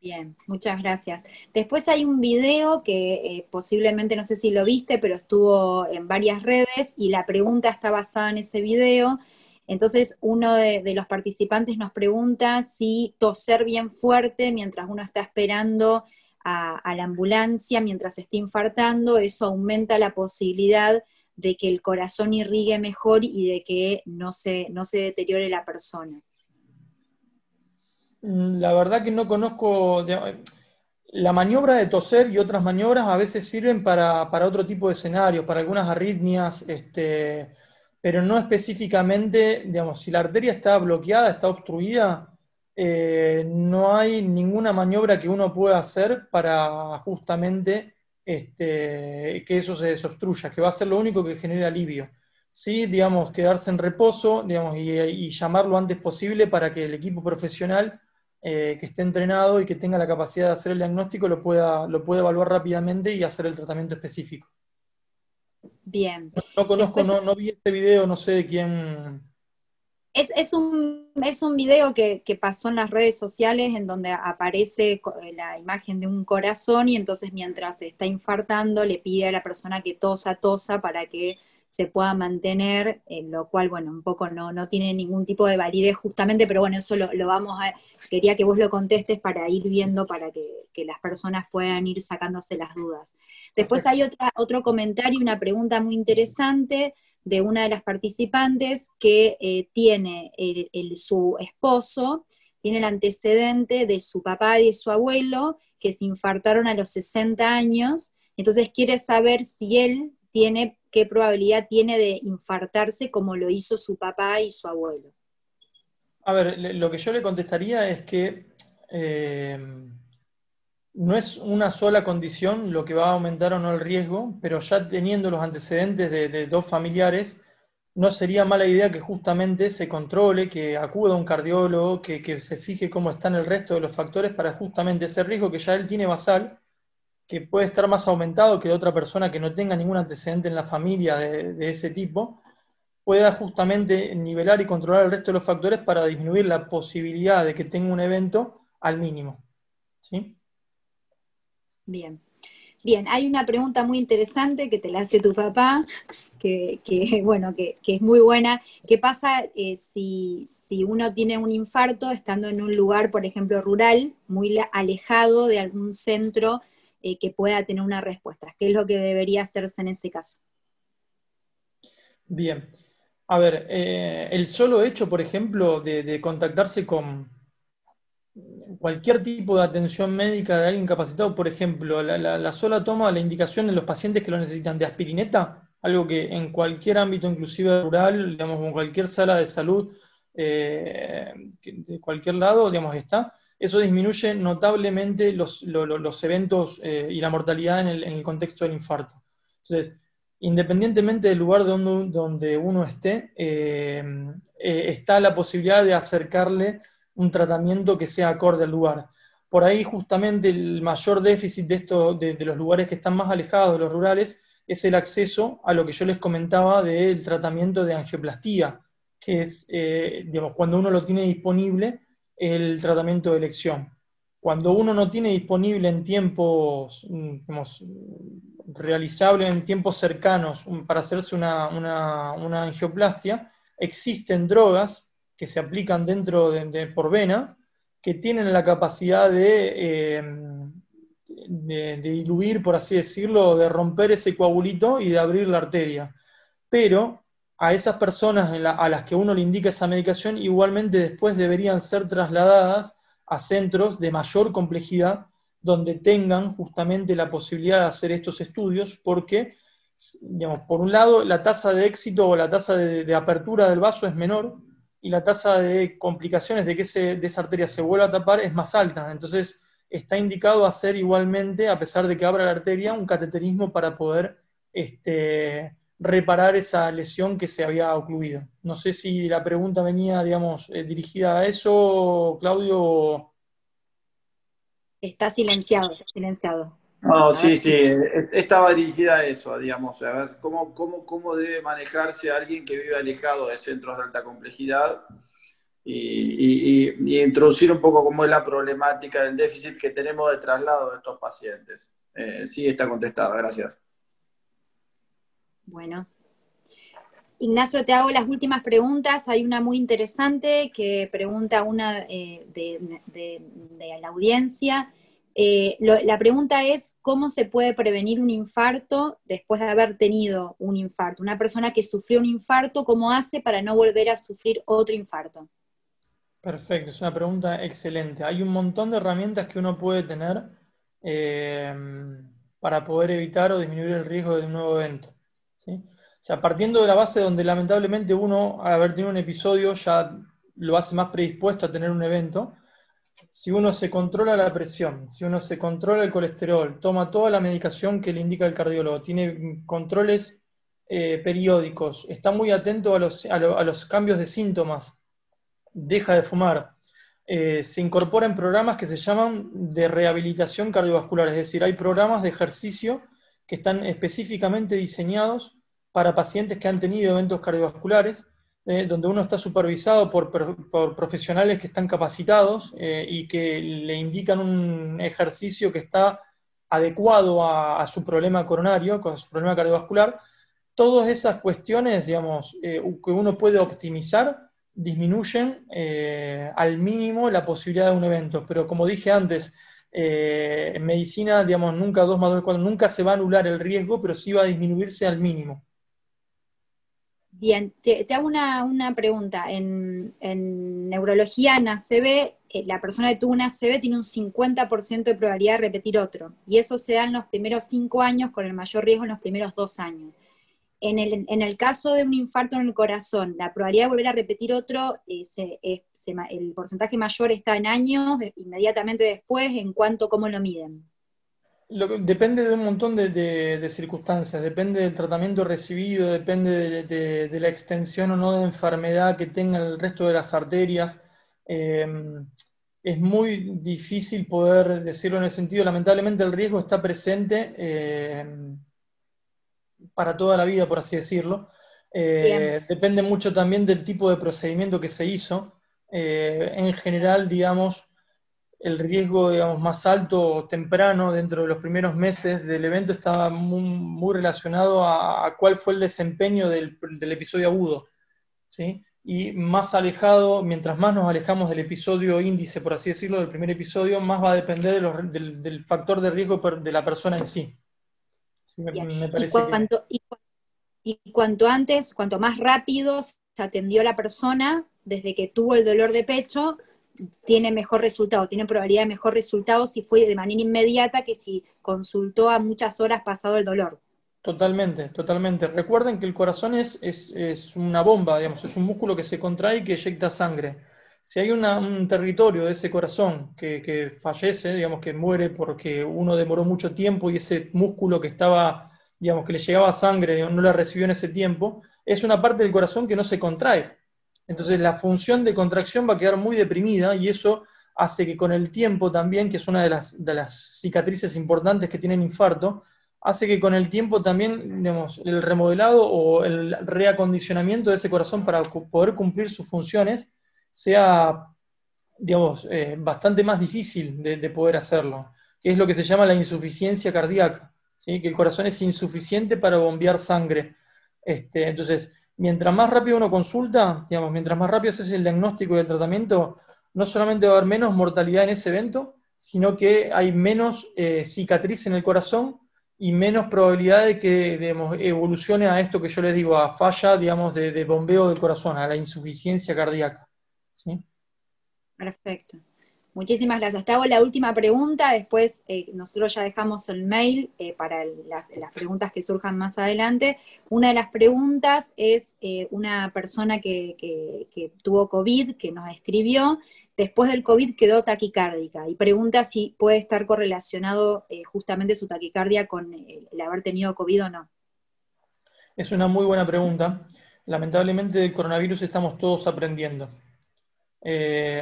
Bien, muchas gracias. Después hay un video que posiblemente, no sé si lo viste, pero estuvo en varias redes y la pregunta está basada en ese video. Entonces, uno de los participantes nos pregunta si toser bien fuerte mientras uno está esperando a la ambulancia, mientras se está infartando, eso aumenta la posibilidad de que el corazón irrigue mejor y de que no se deteriore la persona. La verdad que no conozco, la maniobra de toser y otras maniobras a veces sirven para otro tipo de escenarios, para algunas arritmias, pero no específicamente, digamos, si la arteria está bloqueada, está obstruida, no hay ninguna maniobra que uno pueda hacer para justamente que eso se desobstruya, que va a ser lo único que genere alivio. Sí, digamos, quedarse en reposo, digamos, y llamar lo antes posible para que el equipo profesional que esté entrenado y que tenga la capacidad de hacer el diagnóstico lo pueda evaluar rápidamente y hacer el tratamiento específico. Bien. No conozco, Después, no vi este video, no sé de quién. es un video que pasó en las redes sociales en donde aparece la imagen de un corazón y entonces mientras se está infartando le pide a la persona que tosa para que se pueda mantener, lo cual, bueno, un poco no tiene ningún tipo de validez justamente, pero bueno, eso lo vamos a... Quería que vos lo contestes para ir viendo, para que las personas puedan ir sacándose las dudas. Después Perfecto. hay otro comentario, una pregunta muy interesante de una de las participantes que tiene su esposo, tiene el antecedente de su papá y de su abuelo, que se infartaron a los 60 años, entonces quiere saber si él tiene, qué probabilidad tiene de infartarse como lo hizo su papá y su abuelo. A ver, lo que yo le contestaría es que no es una sola condición lo que va a aumentar o no el riesgo, pero ya teniendo los antecedentes de dos familiares, no sería mala idea que justamente se controle, que acuda a un cardiólogo, que se fije cómo están el resto de los factores para justamente ese riesgo que ya él tiene basal, que puede estar más aumentado que de otra persona que no tenga ningún antecedente en la familia de ese tipo, pueda justamente nivelar y controlar el resto de los factores para disminuir la posibilidad de que tenga un evento al mínimo. ¿Sí? Bien. Bien, hay una pregunta muy interesante que te la hace tu papá, bueno, que es muy buena. ¿Qué pasa si uno tiene un infarto estando en un lugar, por ejemplo, rural, muy alejado de algún centro que pueda tener una respuesta? ¿Qué es lo que debería hacerse en ese caso? Bien. A ver, el solo hecho, por ejemplo, de contactarse con cualquier tipo de atención médica de alguien capacitado, por ejemplo, la sola toma, la indicación en los pacientes que lo necesitan de aspirineta, algo que en cualquier ámbito, inclusive rural, digamos, en cualquier sala de salud, de cualquier lado, digamos, está, eso disminuye notablemente los eventos y la mortalidad en el contexto del infarto. Entonces, independientemente del lugar donde uno esté, está la posibilidad de acercarle un tratamiento que sea acorde al lugar. Por ahí justamente el mayor déficit de los lugares que están más alejados de los rurales es el acceso a lo que yo les comentaba del tratamiento de angioplastía, que es, digamos, cuando uno lo tiene disponible, el tratamiento de elección. Cuando uno no tiene disponible en tiempos, digamos, realizable en tiempos cercanos para hacerse una angioplastia, existen drogas que se aplican dentro por vena, que tienen la capacidad de diluir, por así decirlo, de romper ese coagulito y de abrir la arteria. Pero a esas personas a las que uno le indica esa medicación, igualmente después deberían ser trasladadas a centros de mayor complejidad, donde tengan justamente la posibilidad de hacer estos estudios, porque, digamos, por un lado, la tasa de éxito o la tasa de apertura del vaso es menor, y la tasa de complicaciones de que de esa arteria se vuelva a tapar es más alta. Entonces, está indicado hacer igualmente, a pesar de que abra la arteria, un cateterismo para poder reparar esa lesión que se había ocluido. No sé si la pregunta venía, digamos, dirigida a eso, Claudio. Está silenciado, está silenciado. No, A ver sí, si... sí, estaba dirigida a eso, digamos, a ver cómo debe manejarse alguien que vive alejado de centros de alta complejidad y introducir un poco cómo es la problemática del déficit que tenemos de traslado de estos pacientes. Sí, está contestada, gracias. Bueno. Ignacio, te hago las últimas preguntas. Hay una muy interesante que pregunta una de la audiencia. La pregunta es, ¿cómo se puede prevenir un infarto después de haber tenido un infarto? Una persona que sufrió un infarto, ¿cómo hace para no volver a sufrir otro infarto? Perfecto, es una pregunta excelente. Hay un montón de herramientas que uno puede tener eh, para poder evitar o disminuir el riesgo de un nuevo evento. ¿Sí? O sea, partiendo de la base donde lamentablemente uno, al haber tenido un episodio, ya lo hace más predispuesto a tener un evento. Si uno se controla la presión, si uno se controla el colesterol, toma toda la medicación que le indica el cardiólogo, tiene controles periódicos, está muy atento a los cambios de síntomas, deja de fumar, se incorpora en programas que se llaman de rehabilitación cardiovascular, es decir, hay programas de ejercicio que están específicamente diseñados para pacientes que han tenido eventos cardiovasculares, donde uno está supervisado por profesionales que están capacitados y que le indican un ejercicio que está adecuado a su problema coronario, a su problema cardiovascular. Todas esas cuestiones, digamos, que uno puede optimizar, disminuyen al mínimo la posibilidad de un evento. Pero como dije antes, en medicina, digamos, nunca 2 más 2 4, nunca se va a anular el riesgo, pero sí va a disminuirse al mínimo. Bien, te hago una pregunta. En neurología, en ACV, la persona que tuvo una ACV tiene un 50% de probabilidad de repetir otro. Y eso se da en los primeros 5 años, con el mayor riesgo en los primeros 2 años. En el caso de un infarto en el corazón, la probabilidad de volver a repetir otro, el porcentaje mayor está en años, inmediatamente después, ¿en cuánto, cómo lo miden? Depende de un montón de circunstancias, depende del tratamiento recibido, depende de la extensión o no de enfermedad que tenga el resto de las arterias. Eh, es muy difícil poder decirlo en el sentido, lamentablemente el riesgo está presente para toda la vida, por así decirlo. Bien, Depende mucho también del tipo de procedimiento que se hizo. En general, digamos, el riesgo, digamos, más alto o temprano dentro de los primeros meses del evento estaba muy relacionado a cuál fue el desempeño del episodio agudo, ¿sí? Y más alejado, mientras más nos alejamos del episodio índice, por así decirlo, del primer episodio, más va a depender del factor de riesgo de la persona en sí. ¿Sí? bien. Me Y parece que... cuanto antes, cuanto más rápido se atendió la persona, desde que tuvo el dolor de pecho, tiene mejor resultado, tiene probabilidad de mejor resultado si fue de manera inmediata que si consultó a muchas horas pasado el dolor. Totalmente, totalmente. Recuerden que el corazón es una bomba, digamos, es un músculo que se contrae y que eyecta sangre. Si hay un territorio de ese corazón que fallece, digamos, que muere porque uno demoró mucho tiempo y ese músculo que estaba, digamos, que le llegaba sangre no la recibió en ese tiempo, es una parte del corazón que no se contrae. Entonces la función de contracción va a quedar muy deprimida y eso hace que con el tiempo también, que es una de las cicatrices importantes que tienen infarto, hace que con el tiempo también, digamos, el remodelado o el reacondicionamiento de ese corazón para poder cumplir sus funciones sea, digamos, bastante más difícil de poder hacerlo, que es lo que se llama la insuficiencia cardíaca, ¿sí? Que el corazón es insuficiente para bombear sangre. Entonces, mientras más rápido uno consulta, digamos, mientras más rápido se hace el diagnóstico y el tratamiento, no solamente va a haber menos mortalidad en ese evento, sino que hay menos cicatriz en el corazón y menos probabilidad de que, digamos, evolucione a esto que yo les digo, a falla, digamos, de bombeo del corazón, a la insuficiencia cardíaca. ¿Sí? Perfecto. Muchísimas gracias. Te hago la última pregunta, después nosotros ya dejamos el mail para las preguntas que surjan más adelante. Una de las preguntas es una persona que tuvo COVID, que nos escribió, después del COVID quedó taquicárdica y pregunta si puede estar correlacionado justamente su taquicardia con el haber tenido COVID o no. Es una muy buena pregunta. Lamentablemente del coronavirus estamos todos aprendiendo.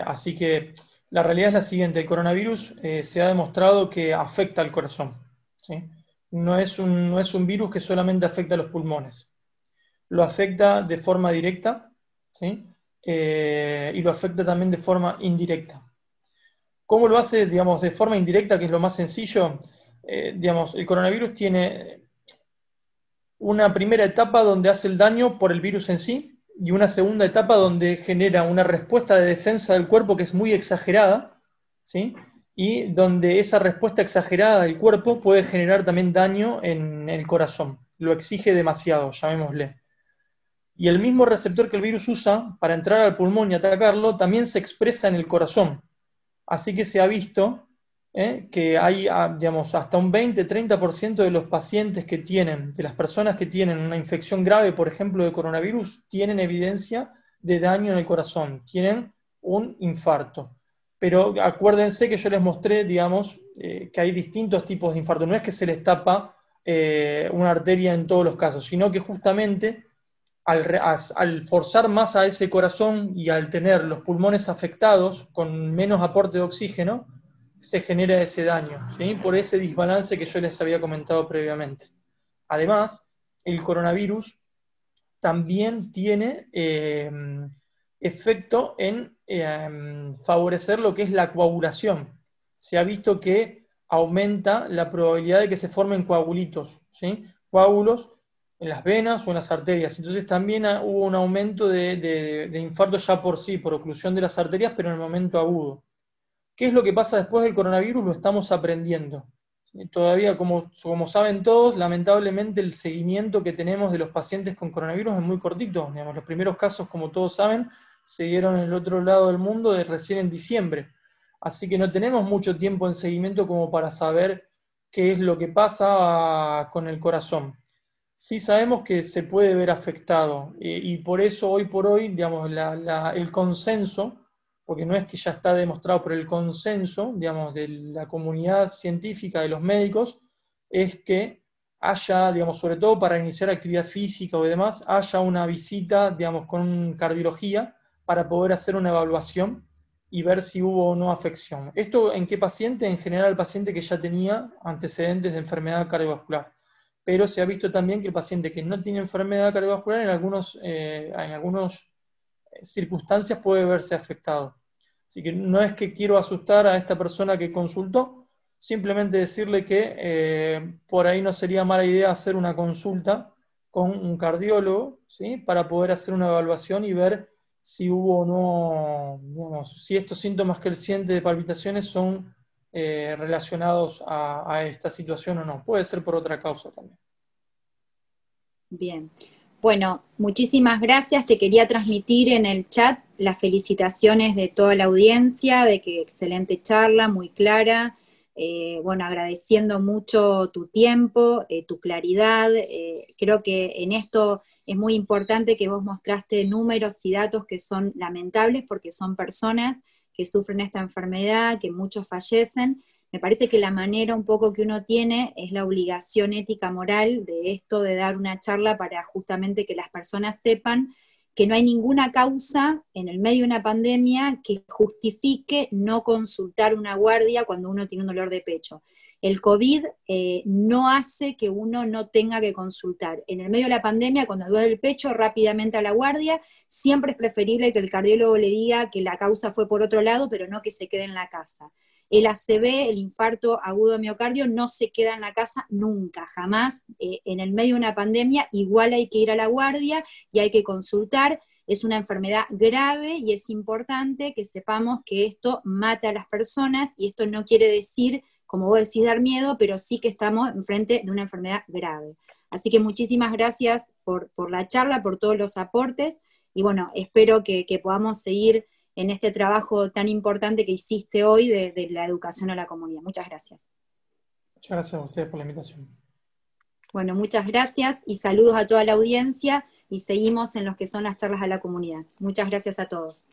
Así que la realidad es la siguiente, el coronavirus se ha demostrado que afecta al corazón, ¿sí? No es un virus que solamente afecta a los pulmones, lo afecta de forma directa, ¿sí? Y lo afecta también de forma indirecta. ¿Cómo lo hace, digamos, de forma indirecta, que es lo más sencillo? Digamos, el coronavirus tiene una primera etapa donde hace el daño por el virus en sí y una segunda etapa donde genera una respuesta de defensa del cuerpo que es muy exagerada, ¿sí? Y donde esa respuesta exagerada del cuerpo puede generar también daño en el corazón. Lo exige demasiado, llamémosle. Y el mismo receptor que el virus usa para entrar al pulmón y atacarlo también se expresa en el corazón. Así que se ha visto que hay, digamos, hasta un 20-30% de los pacientes que tienen, de las personas que tienen una infección grave, por ejemplo, de coronavirus, tienen evidencia de daño en el corazón, tienen un infarto. Pero acuérdense que yo les mostré, digamos, que hay distintos tipos de infarto. No es que se les tapa una arteria en todos los casos, sino que justamente al forzar más a ese corazón y al tener los pulmones afectados con menos aporte de oxígeno, se genera ese daño, ¿sí? Por ese desbalance que yo les había comentado previamente. Además, el coronavirus también tiene efecto en favorecer lo que es la coagulación. Se ha visto que aumenta la probabilidad de que se formen coagulitos, ¿sí? Coágulos en las venas o en las arterias. Entonces también hubo un aumento de infarto ya por sí, por oclusión de las arterias, pero en el momento agudo. ¿Qué es lo que pasa después del coronavirus? Lo estamos aprendiendo. Todavía, como saben todos, lamentablemente el seguimiento que tenemos de los pacientes con coronavirus es muy cortito. Digamos, los primeros casos, como todos saben, se dieron en el otro lado del mundo de recién en diciembre. Así que no tenemos mucho tiempo en seguimiento como para saber qué es lo que pasa con el corazón. Sí sabemos que se puede ver afectado y por eso hoy por hoy, digamos, el consenso porque no es que ya está demostrado por el consenso, digamos, de la comunidad científica, de los médicos, es que haya, digamos, sobre todo para iniciar actividad física o demás, haya una visita, digamos, con cardiología para poder hacer una evaluación y ver si hubo o no afección. ¿Esto en qué paciente? En general el paciente que ya tenía antecedentes de enfermedad cardiovascular. Pero se ha visto también que el paciente que no tiene enfermedad cardiovascular en algunos circunstancias puede verse afectado. Así que no es que quiero asustar a esta persona que consultó, simplemente decirle que por ahí no sería mala idea hacer una consulta con un cardiólogo, ¿sí? Para poder hacer una evaluación y ver si hubo o no, digamos, si estos síntomas que él siente de palpitaciones son relacionados a esta situación o no. Puede ser por otra causa también. Bien. Bueno, muchísimas gracias. Te quería transmitir en el chat las felicitaciones de toda la audiencia, de que excelente charla, muy clara. Bueno, agradeciendo mucho tu tiempo, tu claridad. Creo que en esto es muy importante que vos mostraste números y datos que son lamentables porque son personas que sufren esta enfermedad, que muchos fallecen. Me parece que la manera un poco que uno tiene es la obligación ética moral de esto, de dar una charla para justamente que las personas sepan que no hay ninguna causa en el medio de una pandemia que justifique no consultar una guardia cuando uno tiene un dolor de pecho. El COVID no hace que uno no tenga que consultar. En el medio de la pandemia, cuando duele el pecho, rápidamente a la guardia. Siempre es preferible que el cardiólogo le diga que la causa fue por otro lado, pero no que se quede en la casa. El ACV, el infarto agudo de miocardio, no se queda en la casa nunca, jamás. En el medio de una pandemia igual hay que ir a la guardia y hay que consultar. Es una enfermedad grave y es importante que sepamos que esto mata a las personas y esto no quiere decir, como vos decís, dar miedo, pero sí que estamos enfrente de una enfermedad grave. Así que muchísimas gracias por la charla, por todos los aportes y bueno, espero que podamos seguir en este trabajo tan importante que hiciste hoy de la educación a la comunidad. Muchas gracias. Muchas gracias a ustedes por la invitación. Bueno, muchas gracias y saludos a toda la audiencia y seguimos en los que son las charlas a la comunidad. Muchas gracias a todos.